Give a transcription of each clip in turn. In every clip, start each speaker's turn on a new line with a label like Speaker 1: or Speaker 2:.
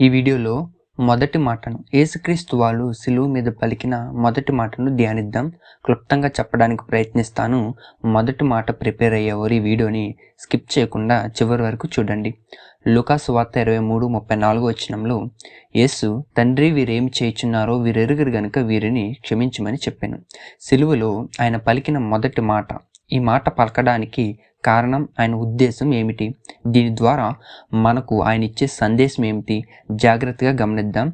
Speaker 1: ఈ వీడియోలో మొదటి మాటను యేసుక్రీస్తు వాళ్ళు సిలువ మీద పలికిన మొదటి మాటను ధ్యానిద్దాం. క్లుప్తంగా చెప్పడానికి ప్రయత్నిస్తాను. మొదటి మాట ప్రిపేర్ అయ్యేవారు ఈ వీడియోని స్కిప్ చేయకుండా చివరి వరకు చూడండి. లూకా సువార్త 23:34 వచనంలో యేసు, తండ్రి వీరేమి చేయుచున్నారో వీరెరుగరు గనుక వీరిని క్షమించమని చెప్పాను. సిలువలో ఆయన పలికిన మొదటి మాట. ఈ మాట పలకడానికి కారణం, ఆయన ఉద్దేశం ఏమిటి? దీని ద్వారా మనకు ఆయన ఇచ్చే సందేశం ఏమిటి? జాగ్రత్తగా గమనిద్దాం.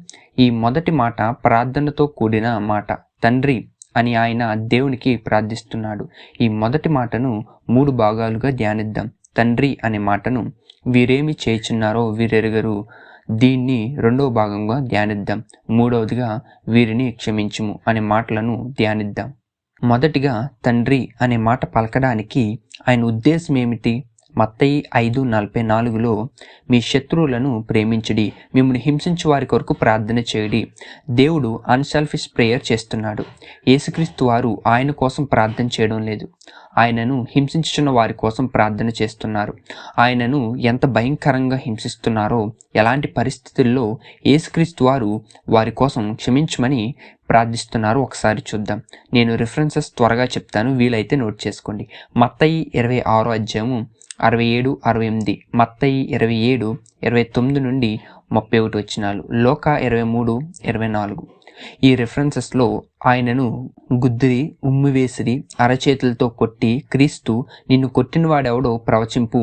Speaker 1: ఈ మొదటి మాట ప్రార్థనతో కూడిన మాట. తండ్రి అని ఆయన దేవునికి ప్రార్థిస్తున్నాడు. ఈ మొదటి మాటను 3 భాగాలుగా ధ్యానిద్దాం. తండ్రి అనే మాటను వీరేమి చేయుచున్నారో వీరెరుగరు, దీన్ని 2వ భాగంగా ధ్యానిద్దాం. 3వదిగా వీరిని క్షమించుము అనే మాటలను ధ్యానిద్దాం. మొదటిగా తండ్రి అనే మాట పలకడానికి ఆయన ఉద్దేశం ఏమిటి? మత్తయి 5:44లో మీ శత్రువులను ప్రేమించుడి, మిమ్మల్ని హింసించు వారి కొరకు ప్రార్థన చేయడి. దేవుడు అన్సెల్ఫిష్ ప్రేయర్ చేస్తున్నాడు. యేసుక్రీస్తు వారు ఆయన కోసం ప్రార్థన చేయడం లేదు, ఆయనను హింసించుచున్న వారి కోసం ప్రార్థన చేస్తున్నారు. ఆయనను ఎంత భయంకరంగా హింసిస్తున్నారో, ఎలాంటి పరిస్థితుల్లో యేసుక్రీస్తు వారు వారి కోసం క్షమించమని ప్రార్థిస్తున్నారు ఒకసారి చూద్దాం. నేను రిఫరెన్సెస్ త్వరగా చెప్తాను, వీలైతే నోట్ చేసుకోండి. మత్తయి 26వ అధ్యాయము 67-68, మత్తయి 27:29 నుండి 31 వచనాలు, లూకా 23:24. ఈ రిఫరెన్సెస్లో ఆయనను గుద్దిరి, ఉమ్మివేసిరి, అరచేతులతో కొట్టి, క్రీస్తు నిన్ను కొట్టినవాడెవడో ప్రవచింపు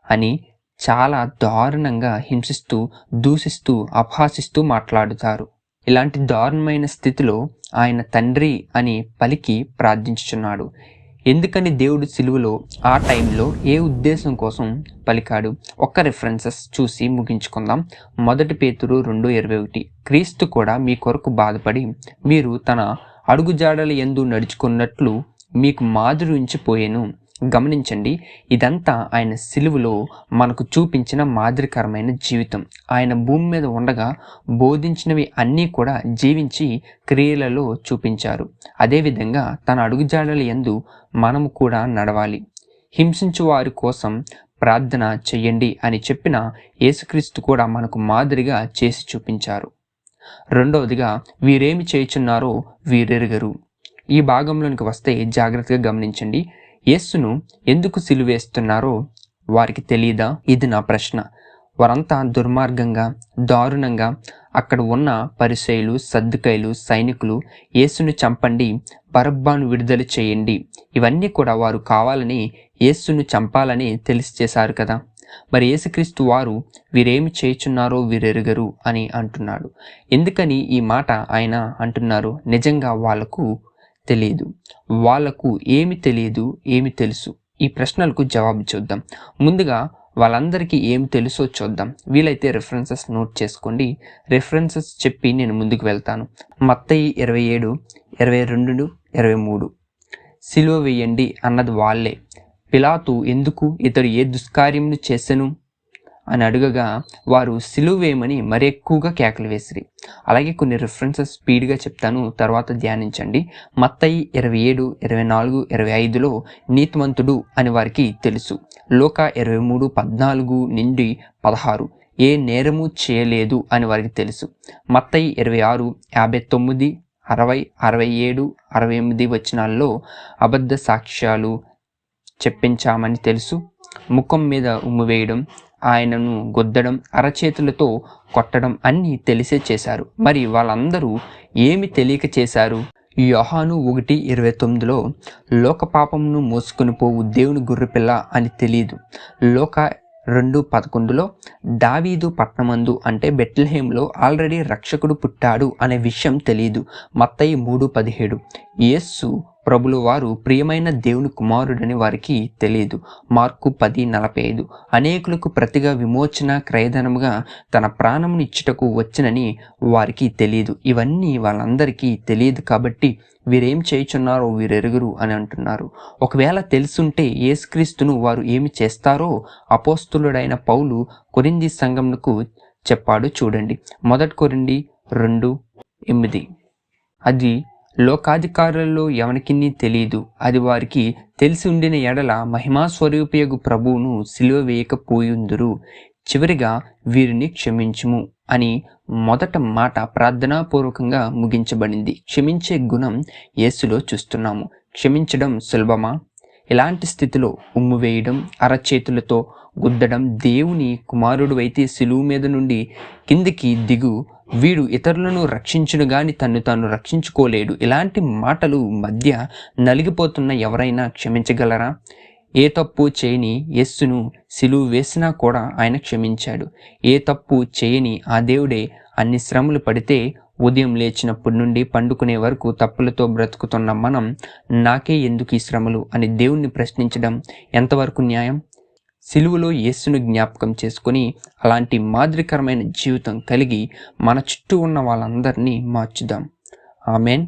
Speaker 1: అని చాలా దారుణంగా హింసిస్తూ, దూషిస్తూ, అపహాసిస్తూ మాట్లాడుతారు. ఇలాంటి దారుణమైన స్థితిలో ఆయన తండ్రి అని పలికి ప్రార్థించుచున్నాడు. ఎందుకని దేవుడు సిలువలో ఆ టైంలో ఏ ఉద్దేశం కోసం పలికాడు? ఒక్క రిఫరెన్సెస్ చూసి ముగించుకుందాం. 1 పేతురు 2:21, క్రీస్తు కూడా మీ కొరకు బాధపడి మీరు తన అడుగుజాడల యందు నడుచుకున్నట్లు మీకు మాదిరి ఉంచిపోయెను. గమనించండి, ఇదంతా ఆయన సిలువలో మనకు చూపించిన మాదిరికరమైన జీవితం. ఆయన భూమి మీద ఉండగా బోధించినవి అన్నీ కూడా జీవించి క్రియలలో చూపించారు. అదేవిధంగా తన అడుగుజాడల యందు మనము కూడా నడవాలి. హింసించు వారి కోసం ప్రార్థన చెయ్యండి అని చెప్పిన యేసుక్రీస్తు కూడా మనకు మాదిరిగా చేసి చూపించారు. 2వదిగా వీరేమి చేయుచున్నారో వీరెరుగరు. ఈ భాగంలోనికి వస్తే జాగ్రత్తగా గమనించండి. యేసును ఎందుకు సిలువేస్తున్నారో వారికి తెలియదా? ఇది నా ప్రశ్న. వారంతా దుర్మార్గంగా, దారుణంగా, అక్కడ ఉన్న పరిసయ్యులు, సద్దుకయ్యులు, సైనికులు యేసును చంపండి, బరబ్బను విడుదల చేయండి, ఇవన్నీ కూడా వారు కావాలని యేసును చంపాలని తెలిసి చేశారు కదా. మరి యేసుక్రీస్తు వారు వీరేమి చేయుచున్నారో వీరెరుగరు అని అంటున్నాడు. ఎందుకని ఈ మాట ఆయన అంటున్నారు? నిజంగా వాళ్లకు తెలియదు. వాళ్లకు ఏమి తెలియదు, ఏమి తెలుసు? ఈ ప్రశ్నలకు జవాబు చూద్దాం. ముందుగా వాళ్ళందరికీ ఏం తెలుసో చూద్దాం. వీలైతే రిఫరెన్సెస్ నోట్ చేసుకోండి. రిఫరెన్సెస్ చెప్పి నేను ముందుకు వెళ్తాను. మత్తయి 27:22-23, సిలువ వేయండి అన్నది వాళ్ళే. పిలాతు ఎందుకు, ఇతడు ఏ దుష్కార్యమును చేసెను అని అడగగా వారు సిలువ వేయమని మరి ఎక్కువగా కేకలు వేసిరి. అలాగే కొన్ని రిఫరెన్సెస్ స్పీడ్గా చెప్తాను, తర్వాత ధ్యానించండి. మత్తయి 27:24-25లో నీతిమంతుడు అని వారికి తెలుసు. లూకా 23:14-16 ఏ నేరము చేయలేదు అని వారికి తెలుసు. మత్తయి 26:59, 60, 67, 68 వచనాల్లో అబద్ధ సాక్ష్యాలు చెప్పించామని తెలుసు. ముఖం మీద ఉమ్ము వేయడం, ఆయనను గుద్దడం, అరచేతులతో కొట్టడం అన్నీ తెలిసే చేశారు. మరి వాళ్ళందరూ ఏమి తెలియక చేశారు? యోహాను 1:29లో లోక పాపమును మోసుకొని పోవు దేవుని గొర్రెపిల్ల అని తెలియదు. లూకా 2:11లో దావీదు పట్టణమందు అంటే బెత్లెహేంలో ఆల్రెడీ రక్షకుడు పుట్టాడు అనే విషయం తెలియదు. మత్తయి 3:17 యేసు ప్రభులు వారు ప్రియమైన దేవుని కుమారుడని వారికి తెలియదు. మార్కు 10:45 అనేకులకు ప్రతిగా విమోచన క్రయధనముగా తన ప్రాణమును ఇచ్చుటకు వచ్చినని వారికి తెలియదు. ఇవన్నీ వాళ్ళందరికీ తెలియదు కాబట్టి వీరేం చేయుచున్నారో వీరెరుగురు అని అంటున్నారు. ఒకవేళ తెలుసుంటే యేసుక్రీస్తును వారు ఏమి చేస్తారో అపోస్తులుడైన పౌలు కొరింథీ సంఘమునకు చెప్పాడు. చూడండి, 1 కొరింథీ 2:8, అది లోకాధికారులలో ఎవనికిని తెలియదు, అది వారికి తెలిసి ఉండిన ఎడల మహిమా స్వరూపియగు ప్రభువును సిలువ వేయకపోయుందురు. చివరిగా వీరిని క్షమించుము అని మొదట మాట ప్రార్థనాపూర్వకంగా ముగించబడింది. క్షమించే గుణం యేసులో చూస్తున్నాము. క్షమించడం సులభమా? ఇలాంటి స్థితిలో ఉమ్ము వేయడం, అరచేతులతో గుద్దడం, దేవుని కుమారుడు అయితే సిలువ మీద నుండి కిందికి దిగు, వీడు ఇతరులను రక్షించును గాని తన్ను తాను రక్షించుకోలేడు, ఇలాంటి మాటలు మధ్య నలిగిపోతున్న ఎవరైనా క్షమించగలరా? ఏ తప్పు చేయని యేసును సిలువ వేసినా కూడా ఆయన క్షమించాడు. ఏ తప్పు చేయని ఆ దేవుడే అన్ని శ్రమలు పడితే ఉదయం లేచినప్పటి నుండి పండుకునే వరకు తప్పులతో బ్రతుకుతున్న మనం నాకే ఎందుకు ఈ శ్రమలు అని దేవుణ్ణి ప్రశ్నించడం ఎంతవరకు న్యాయం? సిలువలో యేసును జ్ఞాపకం చేసుకొని అలాంటి మాదిరికరమైన జీవితం కలిగి మన చుట్టూ ఉన్న వాళ్ళందరినీ మార్చుదాం. ఆమెన్.